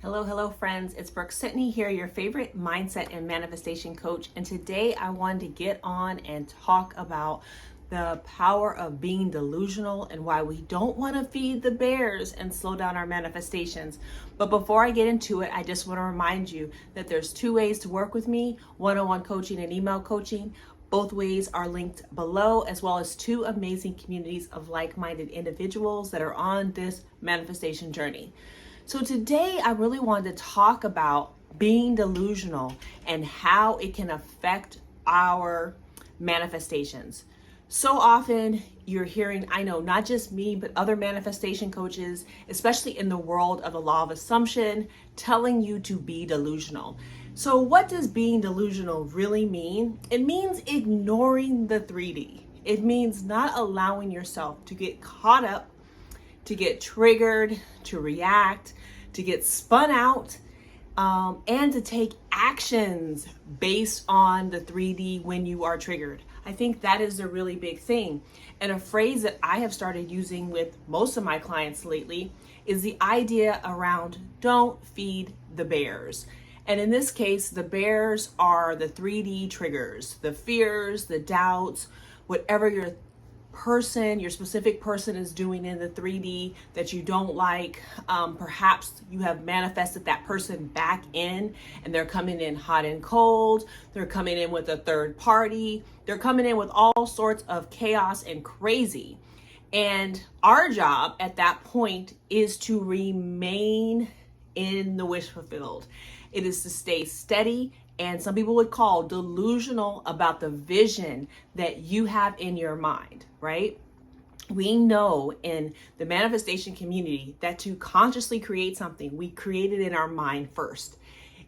Hello, friends. It's Brooke-Sidney here, your favorite mindset and manifestation coach. And today I wanted to get on and talk about the power of being delusional and why we don't want to feed the bears and slow down our manifestations. But before I get into it, I just want to remind you that there's two ways to work with me: one-on-one coaching and email coaching. Both ways are linked below, as well as two amazing communities of like-minded individuals that are on this manifestation journey. So today I really wanted to talk about being delusional and how it can affect our manifestations. So often you're hearing, I know, not just me, but other manifestation coaches, especially in the world of the law of assumption, telling you to be delusional. So what does being delusional really mean? It means ignoring the 3D. It means not allowing yourself to get caught up, to get triggered, to react, to get spun out, and to take actions based on the 3D when you are triggered. I think that is a really big thing. And a phrase that I have started using with most of my clients lately is the idea around don't feed the bears. And in this case, the bears are the 3D triggers, the fears, the doubts, whatever your specific person is doing in the 3D that you don't like. Perhaps you have manifested that person back in and they're coming in hot and cold. They're coming in with a third party. They're coming in with all sorts of chaos and crazy. And our job at that point is to remain in the wish fulfilled. It is to stay steady, and some people would call delusional about the vision that you have in your mind, right? We know in the manifestation community that to consciously create something, we create it in our mind first.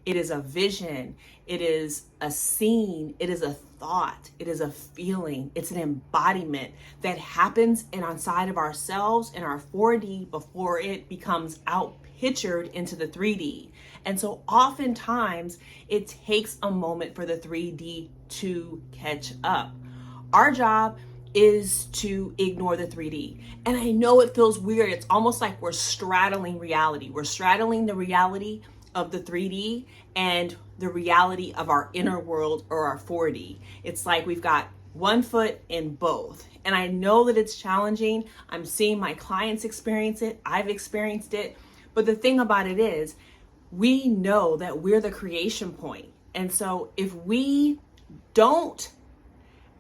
It is a vision, it is a scene, it is a thought, it is a feeling, it's an embodiment that happens inside of ourselves in our 4D before it becomes out-pictured into the 3D. And so oftentimes it takes a moment for the 3D to catch up. Our job is to ignore the 3D. And I know it feels weird. It's almost like we're straddling reality. We're straddling the reality of the 3D and the reality of our inner world or our 4D. It's like we've got one foot in both. And I know that it's challenging. I'm seeing my clients experience it. I've experienced it. But the thing about it is, we know that we're the creation point. And so if we don't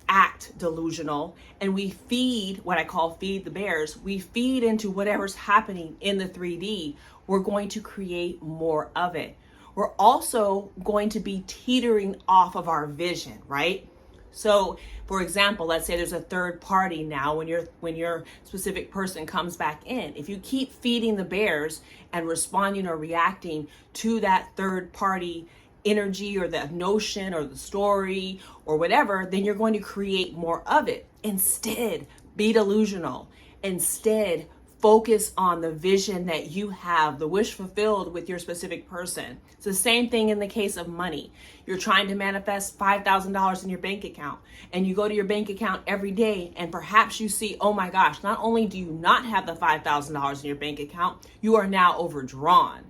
act delusional and we feed what I call feed the bears, we feed into whatever's happening in the 3D, we're going to create more of it. We're also going to be teetering off of our vision, right? So for example, let's say there's a third party now when your specific person comes back in. If you keep feeding the bears and responding or reacting to that third party energy or the notion or the story or whatever, then you're going to create more of it. Instead, be delusional. Instead, focus on the vision that you have, the wish fulfilled with your specific person. It's the same thing in the case of money. You're trying to manifest $5,000 in your bank account, and you go to your bank account every day, and perhaps you see, oh my gosh, not only do you not have the $5,000 in your bank account, you are now overdrawn.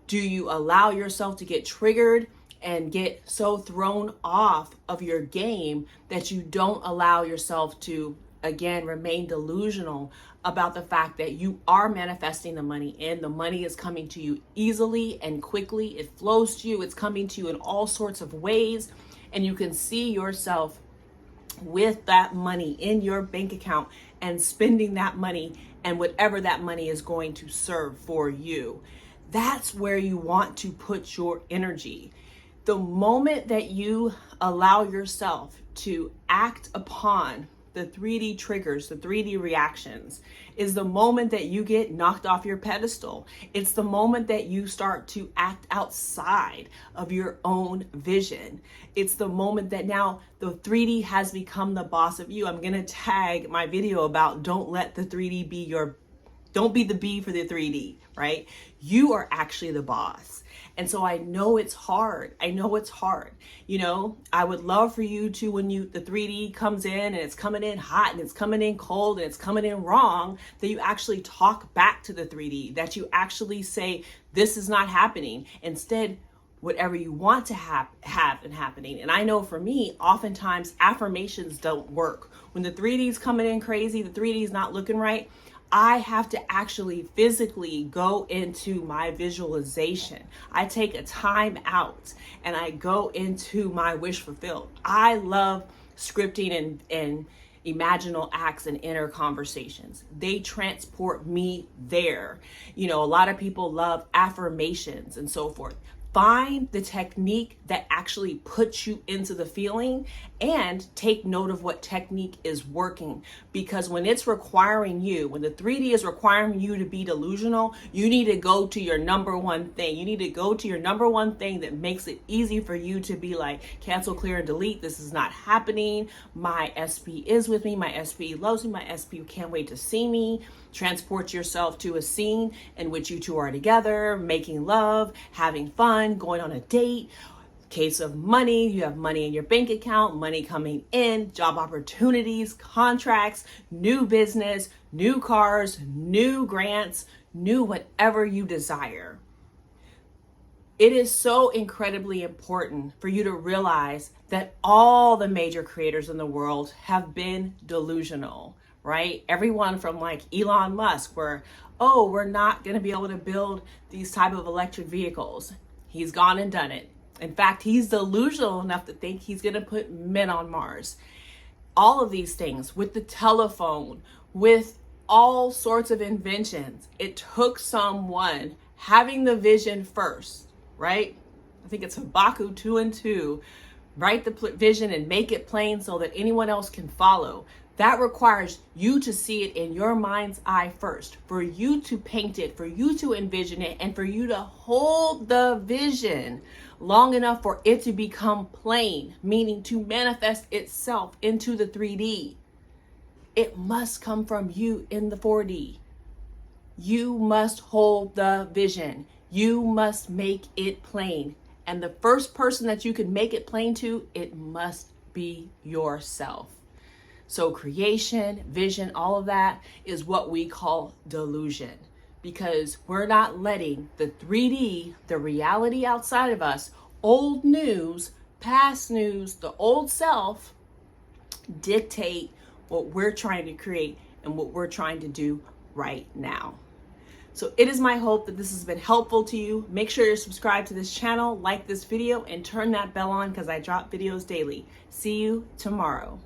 Do you allow yourself to get triggered and get so thrown off of your game that you don't allow yourself to, again, remain delusional about the fact that you are manifesting the money and the money is coming to you easily and quickly. It flows to you. It's coming to you in all sorts of ways. And you can see yourself with that money in your bank account and spending that money and whatever that money is going to serve for you. That's where you want to put your energy. The moment that you allow yourself to act upon the 3D triggers, the 3D reactions, is the moment that you get knocked off your pedestal. It's the moment that you start to act outside of your own vision. It's the moment that now the 3D has become the boss of you. I'm gonna tag my video about don't let the 3D be your Don't be the B for the 3D, right? You are actually the boss. And so I know it's hard. I know it's hard. You know, I would love for you to, when the 3D comes in and it's coming in hot and it's coming in cold and it's coming in wrong, that you actually talk back to the 3D, that you actually say, this is not happening. Instead, whatever you want to have and happening. And I know for me, oftentimes affirmations don't work. When the 3D is coming in crazy, the 3D is not looking right, I have to actually physically go into my visualization. I take a time out and I go into my wish fulfilled. I love scripting and imaginal acts and inner conversations. They transport me there. You know, a lot of people love affirmations and so forth. Find the technique that actually puts you into the feeling and take note of what technique is working. Because when it's requiring you, when the 3D is requiring you to be delusional, you need to go to your number one thing. You need to go to your number one thing that makes it easy for you to be like, cancel, clear, and delete. This is not happening. My SP is with me. My SP loves me. My SP can't wait to see me. Transport yourself to a scene in which you two are together, making love, having fun, going on a date. Case of money, you have money in your bank account, money coming in, job opportunities, contracts, new business, new cars, new grants, new whatever you desire. It is so incredibly important for you to realize that all the major creators in the world have been delusional. Right? Everyone from like Elon Musk, where, oh, we're not going to be able to build these type of electric vehicles. He's gone and done it. In fact, he's delusional enough to think he's going to put men on Mars. All of these things with the telephone, with all sorts of inventions. It took someone having the vision first, right? I think it's Habakkuk 2:2. Write the vision and make it plain so that anyone else can follow. That requires you to see it in your mind's eye first, for you to paint it, for you to envision it, and for you to hold the vision long enough for it to become plain, meaning to manifest itself into the 3D. It must come from you in the 4D. You must hold the vision. You must make it plain. And the first person that you can make it plain to, it must be yourself. So creation, vision, all of that is what we call delusion, because we're not letting the 3D, the reality outside of us, old news, past news, the old self, dictate what we're trying to create and what we're trying to do right now. So it is my hope that this has been helpful to you. Make sure you're subscribed to this channel, like this video, and turn that bell on because I drop videos daily. See you tomorrow.